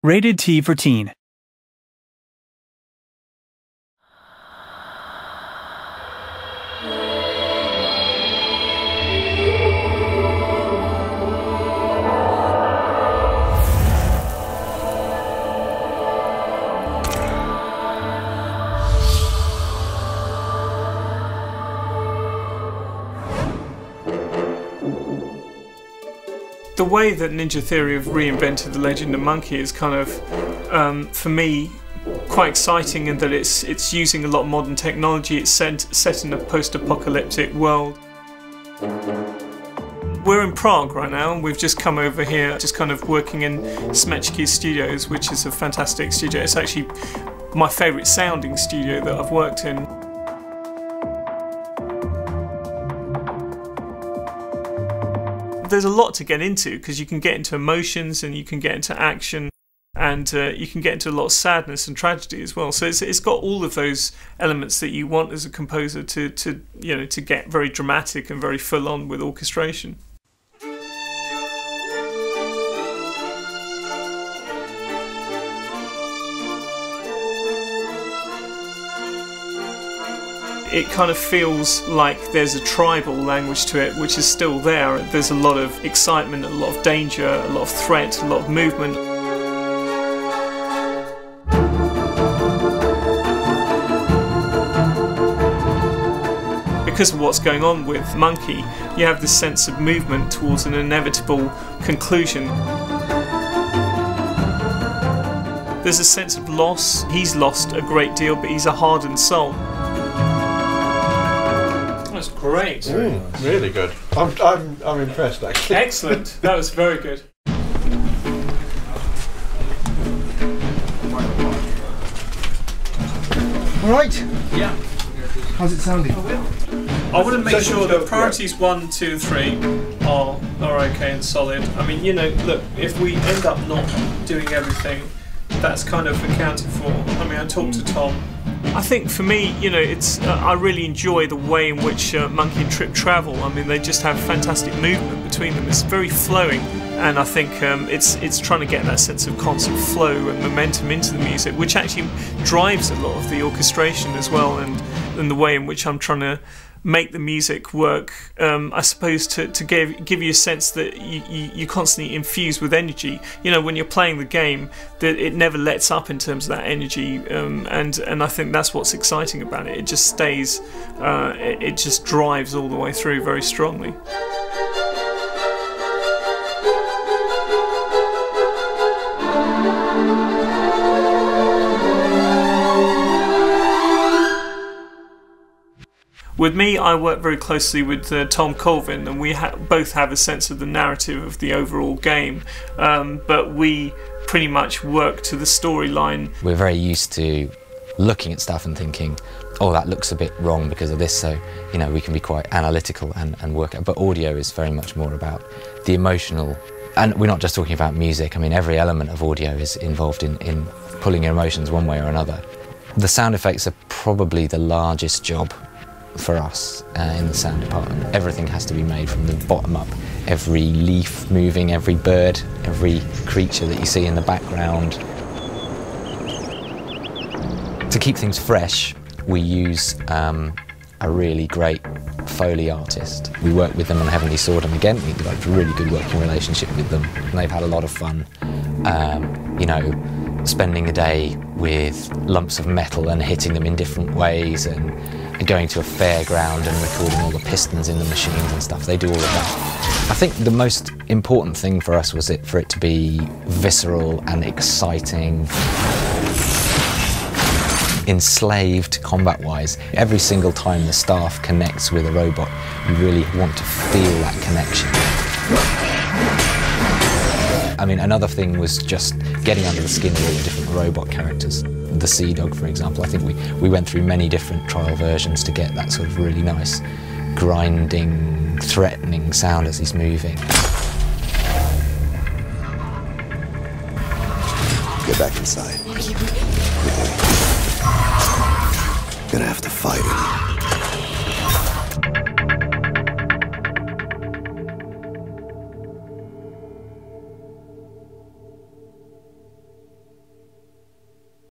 Rated T for Teen. The way that Ninja Theory have reinvented the Legend of Monkey is kind of, for me, quite exciting in that it's using a lot of modern technology. It's set in a post-apocalyptic world. We're in Prague right now, and we've just come over here, just kind of working in Smečky Studios, which is a fantastic studio. It's actually my favourite sounding studio that I've worked in. There's a lot to get into because you can get into emotions and you can get into action and you can get into a lot of sadness and tragedy as well. So it's got all of those elements that you want as a composer to get very dramatic and very full on with orchestration. It kind of feels like there's a tribal language to it, which is still there. There's a lot of excitement, a lot of danger, a lot of threat, a lot of movement. Because of what's going on with Monkey, you have this sense of movement towards an inevitable conclusion. There's a sense of loss. He's lost a great deal, but he's a hardened soul. That's great. Really good. I'm impressed actually. Excellent. That was very good. All right. Yeah. How's it sounding? I want to make sure that priorities 1, 2, 3 are okay and solid. I mean, look, if we end up not doing everything, that's kind of accounted for. I mean, I talked to Tom. I think for me, it's I really enjoy the way in which Monkey and Trip travel. I mean, they just have fantastic movement between them. It's very flowing, and I think it's trying to get that sense of constant flow and momentum into the music, which actually drives a lot of the orchestration as well, and the way in which I'm trying to make the music work, I suppose, to give you a sense that you constantly infuse with energy. When you're playing the game, that it never lets up in terms of that energy, and I think that's what's exciting about it. It just stays, it just drives all the way through very strongly. With me, I work very closely with Tom Colvin, and we both have a sense of the narrative of the overall game, but we pretty much work to the storyline. We're very used to looking at stuff and thinking, oh, that looks a bit wrong because of this, so we can be quite analytical and work out. But audio is very much more about the emotional, and we're not just talking about music. I mean, every element of audio is involved in pulling your emotions one way or another. The sound effects are probably the largest job for us in the sound department. Everything has to be made from the bottom up. Every leaf moving, every bird, every creature that you see in the background. To keep things fresh, we use a really great Foley artist. We work with them on Heavenly Sword, and again, we developed a really good working relationship with them. And they've had a lot of fun, spending a day with lumps of metal and hitting them in different ways, and going to a fairground and recording all the pistons in the machines and stuff. They do all of that. I think the most important thing for us was for it to be visceral and exciting. Enslaved combat-wise. Every single time the staff connects with a robot, you really want to feel that connection. I mean, another thing was just getting under the skin of all the different robot characters. The Sea Dog, for example, I think we went through many different trial versions to get that sort of really nice, grinding, threatening sound as he's moving. Get back inside. Gonna have to fight him.